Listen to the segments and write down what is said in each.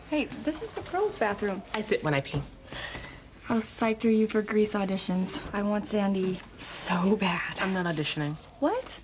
Hey, this is the pros bathroom. I sit when I pee. How psyched are you for Grease auditions? I want Sandy so bad. I'm not auditioning. What?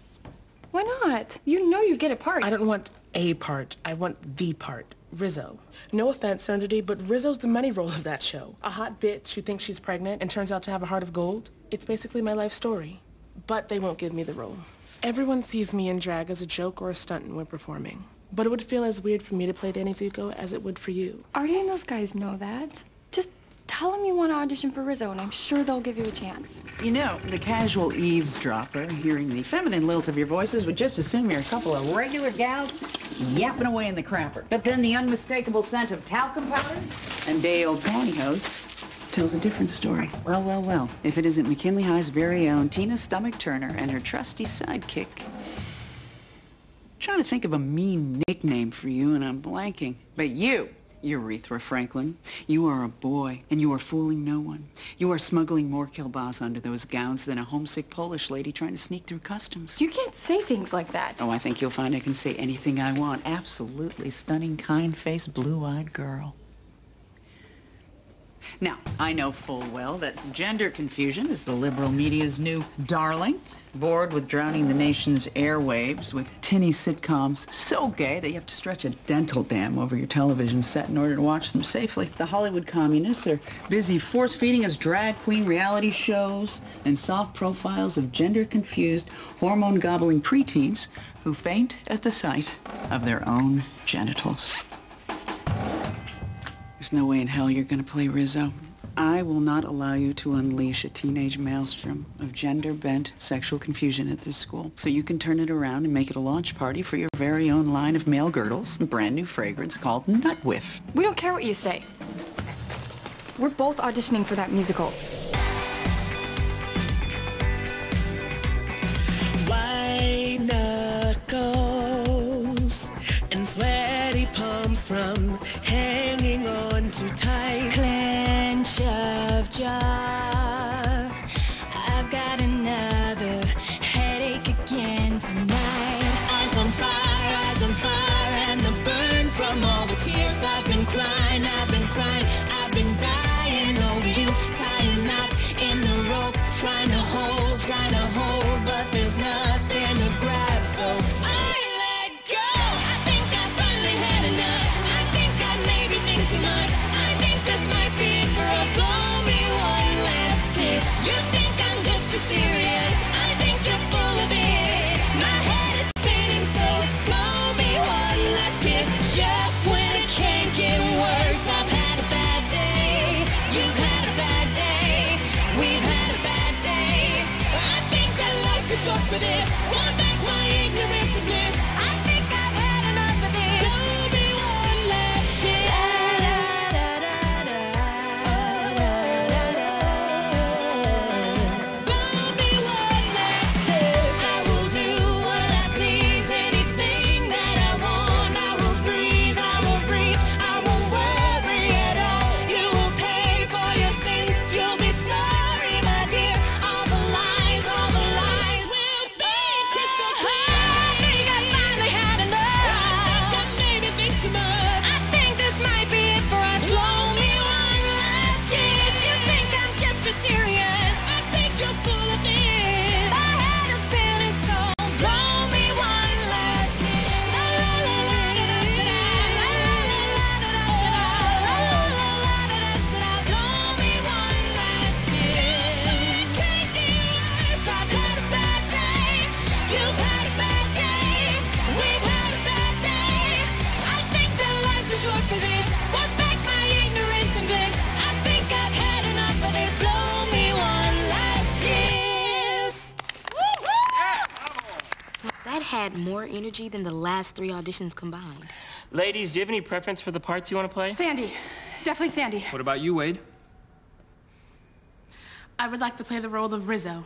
Why not? You know you get a part. I don't want a part. I want the part. Rizzo. No offense, Serenity, but Rizzo's the money role of that show. A hot bitch who thinks she's pregnant and turns out to have a heart of gold. It's basically my life story. But they won't give me the role. Everyone sees me in drag as a joke or a stunt when we're performing. But it would feel as weird for me to play Danny Zuko as it would for you. Artie and those guys know that. Just tell them you want to audition for Rizzo, and I'm sure they'll give you a chance. You know, the casual eavesdropper, hearing the feminine lilt of your voices, would just assume you're a couple of regular gals yapping away in the crapper. But then the unmistakable scent of talcum powder and day-old pantyhose tells a different story. Well, well, well, if it isn't McKinley High's very own Tina Stomach Turner and her trusty sidekick. Trying to think of a mean nickname for you, and I'm blanking. But you, Urethra Franklin, you are a boy, and you are fooling no one. You are smuggling more kielbasa under those gowns than a homesick Polish lady trying to sneak through customs. You can't say things like that. Oh, I think you'll find I can say anything I want. Absolutely stunning, kind-faced, blue-eyed girl. Now, I know full well that gender confusion is the liberal media's new darling. Bored with drowning the nation's airwaves with tinny sitcoms so gay that you have to stretch a dental dam over your television set in order to watch them safely. The Hollywood communists are busy force-feeding us drag queen reality shows and soft profiles of gender-confused, hormone-gobbling preteens who faint at the sight of their own genitals. There's no way in hell you're going to play Rizzo. I will not allow you to unleash a teenage maelstrom of gender-bent sexual confusion at this school. So you can turn it around and make it a launch party for your very own line of male girdles, a brand new fragrance called Nut Whiff. We don't care what you say. We're both auditioning for that musical. White knuckles and sweaty palms from hanging on too tight. Clench of jaw. I've got another headache again tonight. Eyes on fire, and the burn from all the tears. I've been crying, I've been dying over you. Tying up in the rope, trying to hold, but there's nothing to grab, so I let go. I think I finally had enough. I think I maybe think too much. I think this might be it for us. Blow me one last kiss. You think I'm just too serious. I think you're full of it. My head is spinning, so blow me one last kiss. Just when it can't get worse. I've had a bad day. You've had a bad day. We've had a bad day. I think that life's too short for this. Want back my ignorance and bliss. I think I've had enough of this. Blow me one last kiss. Blow me one last kiss. I will do what I please, anything that I want. I will breathe, I won't worry at all. You will pay for your sins. You'll be sorry, my dear. All the lies will be crystal clear. I think I finally had enough. Just made me think too much. I think this might be it for us. Blow me one last kiss. You think I'm just too serious. I think you're full of it. My head is spinning, so blow me one last kiss. La la la la da da da. La la la la da da da. La la la la da da da. Blow me one last kiss. Can't get worse. I've had a bad day. You've had a bad day. We've had a bad day. I think that life's too short for this. Want back my ignorance and bliss. I think I've had enough of this. Blow me one last kiss. That had more energy than the last 3 auditions combined. Ladies, do you have any preference for the parts you want to play? Sandy. Definitely Sandy. What about you, Wade? I would like to play the role of Rizzo.